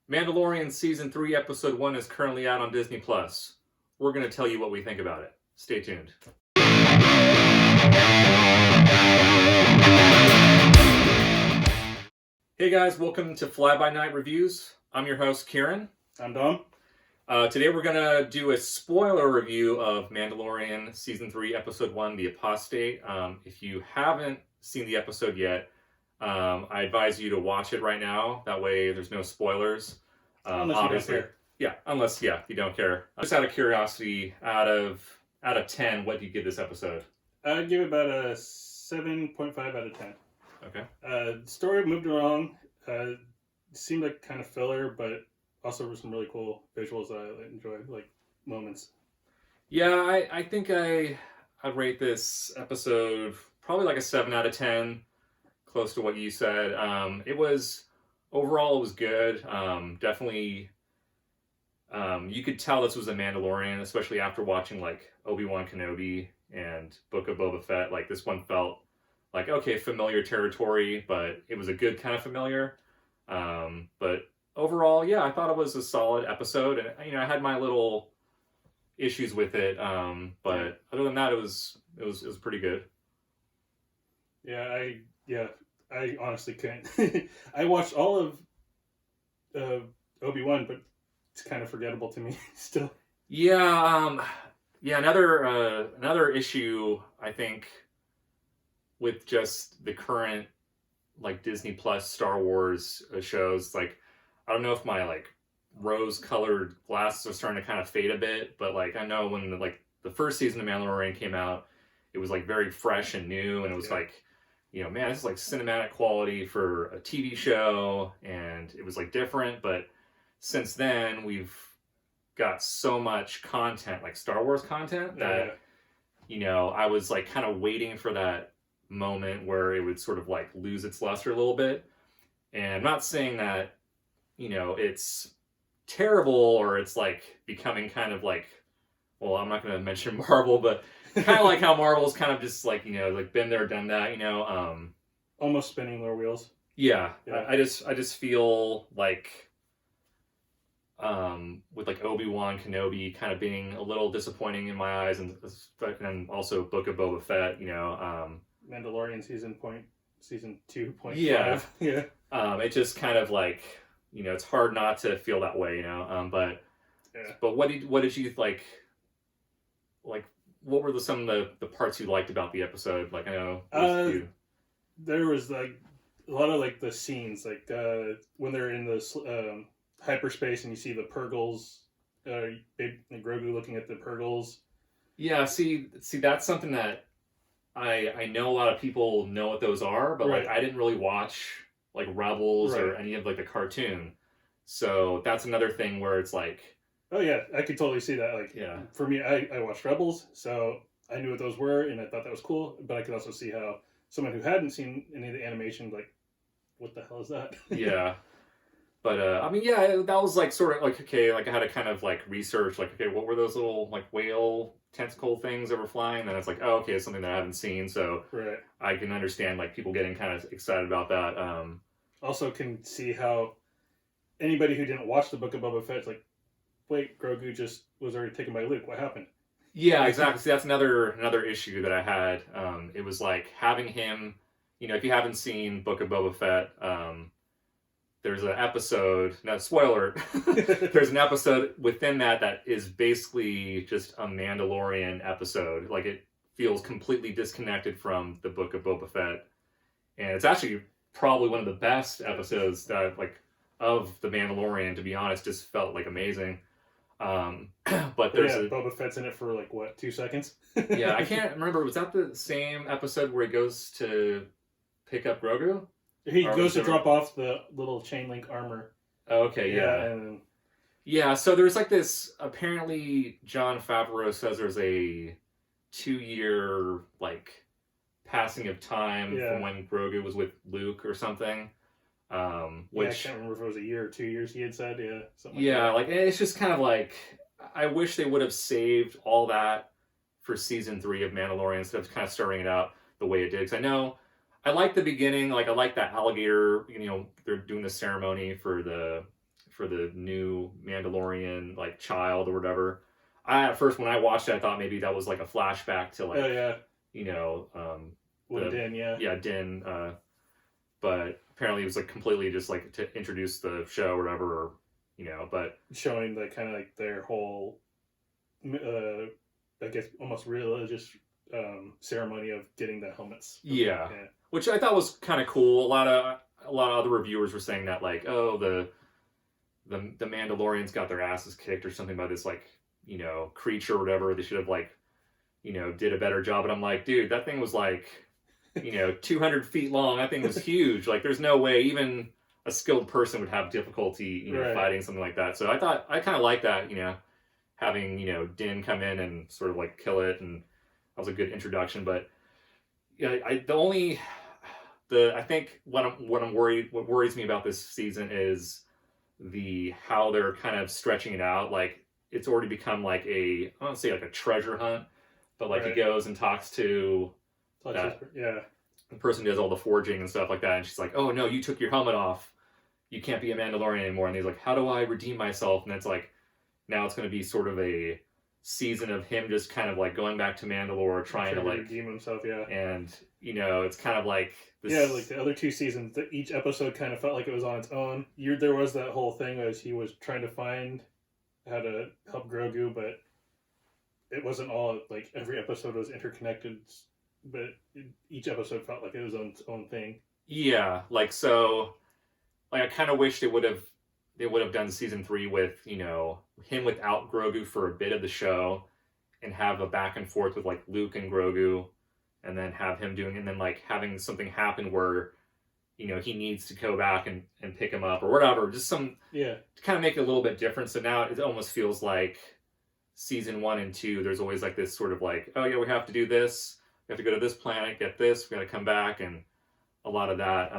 Mandalorian Season 3, Episode 1 is currently out on Disney+. We're going to tell you what we think about it. Stay tuned. Hey guys, welcome to Fly By Night Reviews. I'm your host, Kiren. I'm Dom. Today we're going to do a spoiler review of Mandalorian Season 3, Episode 1, The Apostate. If you haven't seen the episode yet, I advise you to watch it right now. That way there's no spoilers. Unless obviously, you don't care. Yeah, unless you don't care. Just out of curiosity, out of 10, what do you give this episode? I'd give it about a 7.5 out of 10. Okay. Story moved along. Seemed like kind of filler, but also with some really cool visuals that I enjoyed, like moments. Yeah, I think I'd rate this episode probably like a 7 out of 10, close to what you said. Overall, it was good. Definitely, you could tell this was a Mandalorian, especially after watching like Obi-Wan Kenobi and Book of Boba Fett. Like this one felt like, okay, familiar territory, but it was a good kind of familiar. But overall, yeah, I thought it was a solid episode, and I had my little issues with it, but other than that, it was pretty good. I honestly couldn't. I watched all of Obi-Wan, but it's kind of forgettable to me still. Yeah, another issue I think with just the current like Disney Plus Star Wars shows, like I don't know if my like rose-colored glasses are starting to kind of fade a bit, but like I know when the first season of Mandalorian came out, it was like very fresh and new, and it was like, man, this is like cinematic quality for a TV show, and it was like different. But since then, we've got so much content, like Star Wars content, that I was like kind of waiting for that moment where it would sort of like lose its luster a little bit. And I'm not saying that it's terrible or it's like becoming kind of like, well, I'm not going to mention Marvel, but kind of like how Marvel's kind of just like like been there, done that, almost spinning their wheels. Yeah. I just feel like with like Obi-Wan Kenobi kind of being a little disappointing in my eyes, and also Book of Boba Fett, Mandalorian season 2.5. Yeah. Yeah. It just kind of like, it's hard not to feel that way, but what did you like what were some of the parts you liked about the episode? Like, I know there was like a lot of like the scenes, like when they're in this hyperspace and you see the Purgles, Grogu looking at the Purgles. Yeah, see, that's something that I know a lot of people know what those are, but like I didn't really watch like Rebels or any of like the cartoon, so that's another thing where it's like, oh yeah, I could totally see that. Like, for me, I watched Rebels, so I knew what those were, and I thought that was cool. But I could also see how someone who hadn't seen any of the animation, like, what the hell is that? Yeah. But that was like sort of like, okay, like I had to kind of like research, like, okay, what were those little like whale tentacle things that were flying? And it's like, oh, okay, it's something that I haven't seen, so I can understand like people getting kind of excited about that. Also, can see how anybody who didn't watch the Book of Boba Fett's like, wait, Grogu just was already taken by Luke. What happened? Yeah, exactly. See, that's another issue that I had. It was like having him, if you haven't seen Book of Boba Fett, there's an episode, no, spoiler, there's an episode within that is basically just a Mandalorian episode. Like, it feels completely disconnected from the Book of Boba Fett. And it's actually probably one of the best episodes that I've, like, of the Mandalorian, to be honest, just felt like amazing. But there's Boba Fett's in it for like what, 2 seconds? Yeah, I can't remember. Was that the same episode where he goes to pick up Grogu? He goes to drop off the little chain link armor. Okay, yeah. So there's like this. Apparently, Jon Favreau says there's a 2-year like passing of time from when Grogu was with Luke or something. Which I can't remember if it was a year or 2 years. He had said, something like it's just kind of like, I wish they would have saved all that for season 3 of Mandalorian instead of kind of starting it out the way it did. Because I know I like the beginning, like I like that alligator. They're doing the ceremony for for the new Mandalorian like child or whatever. At first when I watched it, I thought maybe that was like a flashback to like Din. But apparently it was like completely just like to introduce the show or whatever, or, but showing the kind of like their whole, I guess almost religious ceremony of getting the helmets. Yeah, which I thought was kind of cool. A lot of other reviewers were saying that like, oh, the Mandalorians got their asses kicked or something by this like creature or whatever. They should have like did a better job. And I'm like, dude, that thing was like 200 feet long. That thing was huge. Like, there's no way even a skilled person would have difficulty fighting something like that. So I kind of like that, having Din come in and sort of like kill it, and that was a good introduction. But I think what worries me about this season is how they're kind of stretching it out. Like, it's already become like I don't want to say like a treasure hunt, but like he goes and talks to the person who does all the forging and stuff like that, and she's like, oh no, you took your helmet off, you can't be a Mandalorian anymore. And he's like, how do I redeem myself? And it's like, now it's going to be sort of a season of him just kind of like going back to Mandalore, trying to like redeem himself. And it's kind of like this... like the other two seasons, each episode kind of felt like it was on its own. There was that whole thing as he was trying to find how to help Grogu, but it wasn't all like every episode was interconnected, but each episode felt like it was on its own thing. Yeah, like, so like I kind of wished they would have done season 3 with him without Grogu for a bit of the show, and have a back and forth with like Luke and Grogu, and then have him and then like having something happen where he needs to go back and pick him up or whatever, just some to kind of make it a little bit different. So now it almost feels like season 1 and 2, there's always like this sort of like, oh yeah, we have to do this, we have to go to this planet, get this, we got to come back, and a lot of that.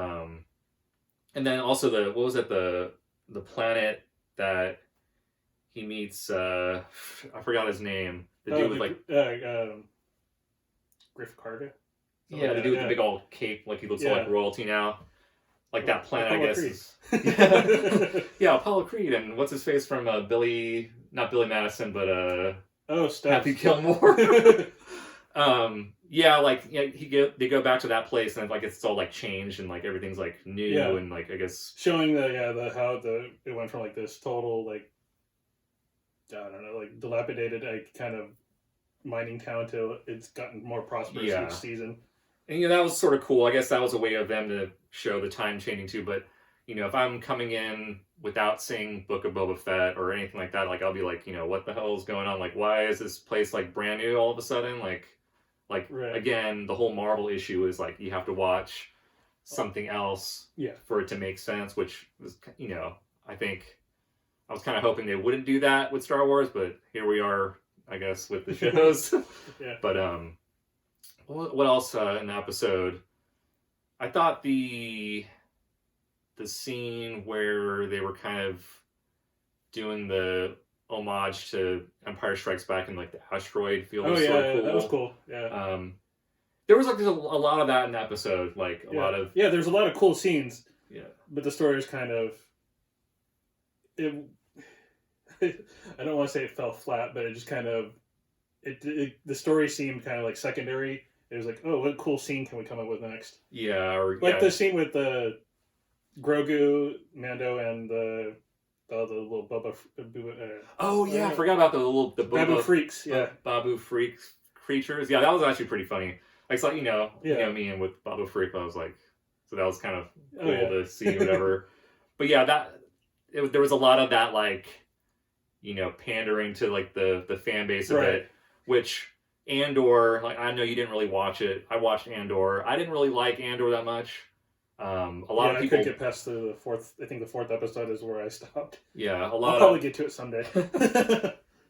And then also the planet that he meets, I forgot his name, the dude with like Griff Carter. Yeah, the dude with the big old cape, like he looks like royalty now. Like that planet, Apollo I guess. Creed. Apollo Creed, and what's his face from not Billy Madison, but Happy Gilmore. They go back to that place, and like it's all like changed, and like everything's like new, and like I guess showing how it went from like this total like, I don't know, like dilapidated like kind of mining town to it's gotten more prosperous each season. And that was sort of cool. I guess that was a way of them to show the time changing too. But if I'm coming in without seeing Book of Boba Fett or anything like that, like I'll be like, what the hell is going on? Like, why is this place like brand new all of a sudden? Like again, the whole Marvel issue is like you have to watch something else for it to make sense. Which was I think I was kind of hoping they wouldn't do that with Star Wars, but here we are, I guess, with the shows. But what else in the episode? I thought the scene where they were kind of doing the homage to Empire Strikes Back in like the asteroid field was sort of cool. That was cool. Yeah. There was like a lot of that in the episode, like a lot of there's a lot of cool scenes. Yeah. But the story is kind of I don't want to say it fell flat, but it just kind of the story seemed kind of like secondary. It was like, oh, what cool scene can we come up with next? Yeah, or like the scene with the Grogu, Mando, and the little Bubba. I forgot about the Babu freaks. Babu freaks creatures. Yeah, that was actually pretty funny. Like, so, me and with Babu freak, I was like, so that was kind of cool to see, whatever. But yeah, there was a lot of that, like, pandering to like the fan base of it, which Andor, like, I know you didn't really watch it. I watched Andor. I didn't really like Andor that much. A lot of people I couldn't get past the fourth. I think the fourth episode is where I stopped. Yeah, I'll probably get to it someday.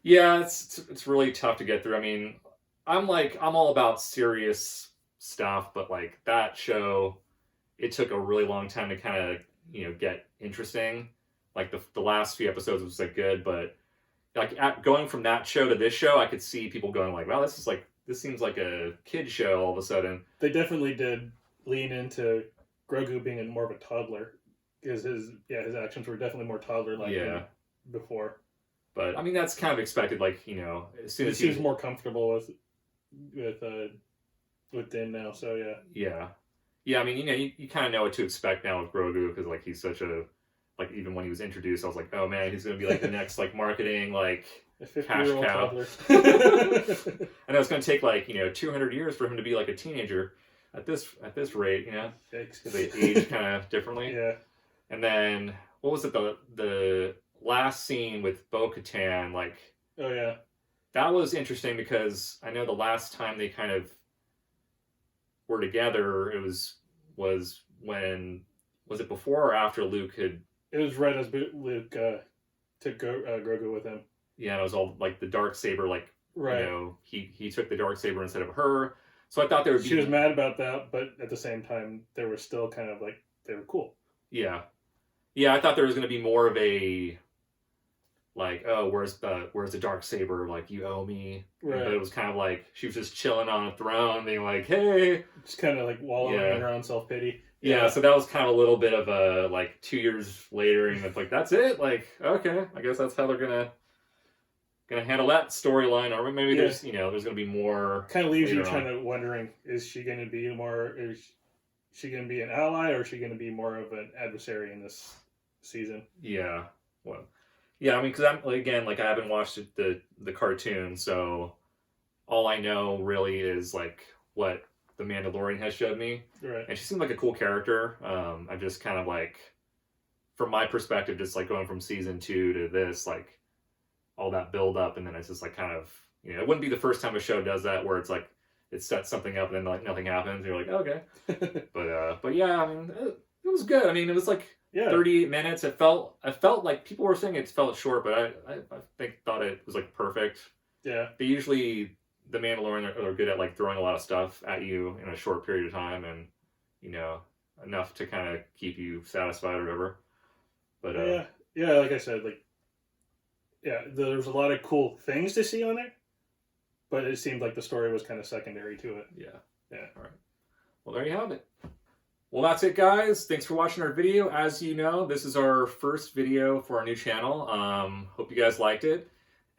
Yeah, it's really tough to get through. I mean, I'm all about serious stuff, but like that show, it took a really long time to kind of get interesting. Like the last few episodes was like good, but like going from that show to this show, I could see people going like, "Wow, this seems like a kid show." All of a sudden, they definitely did lean into Grogu being more of a toddler. because his actions were definitely more toddler-like than before. But I mean, that's kind of expected. Like, you know, as soon as he seems more comfortable with Din now. So yeah. I mean, you know, you kind of know what to expect now with Grogu because like he's such a like even when he was introduced, I was like, oh man, he's gonna be like the next like marketing like cash cow. I know it's gonna take like 200 years for him to be like a teenager at this rate, because they age kind of differently. Yeah. And then what was it the last scene with Bo-Katan? Like, oh yeah, that was interesting because I know the last time they kind of were together, it was when was it before or after Luke had? It was right as Luke took Grogu with him. Yeah, and it was all like the Darksaber, like right. He took the Darksaber instead of her. So I thought there would be. She was mad about that, but at the same time, they were still kind of like they were cool. Yeah, I thought there was going to be more of a like, oh, where's the Darksaber? Like, you owe me. Right. But it was kind of like she was just chilling on a throne, being like, hey, just kind of like wallowing in her own self pity. Yeah, so that was kind of a little bit of a like 2 years later, and it's like that's it. Like, okay, I guess that's how they're gonna handle that storyline, or maybe there's there's gonna be more. Kind of leaves you kind of wondering: is she going to be an ally, or is she going to be more of an adversary in this season? Yeah, well, yeah. I mean, because I haven't watched the cartoon, so all I know really is like what the Mandalorian has showed me, right? And she seemed like a cool character. I'm just kind of like, from my perspective, just like going from season 2 to this, like all that build up, and then it's just like kind of it wouldn't be the first time a show does that where it's like it sets something up and then like nothing happens. You're like, okay, but yeah, I mean, it was good. I mean, it was like 38 minutes. I felt like people were saying it felt short, but I thought it was like perfect. Yeah, they usually. The Mandalorian are good at like throwing a lot of stuff at you in a short period of time, and enough to kind of keep you satisfied or whatever. But like I said, like there's a lot of cool things to see on there, but it seemed like the story was kind of secondary to it. Yeah. All right. Well, there you have it. Well, that's it, guys. Thanks for watching our video. As you know, this is our first video for our new channel. Hope you guys liked it.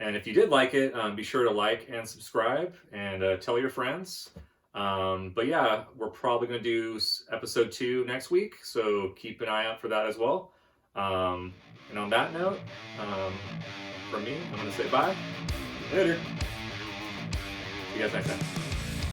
And if you did like it, be sure to like and subscribe and tell your friends. But yeah, we're probably going to do episode 2 next week, so keep an eye out for that as well. And on that note, from me, I'm going to say bye. Later. See you guys next time.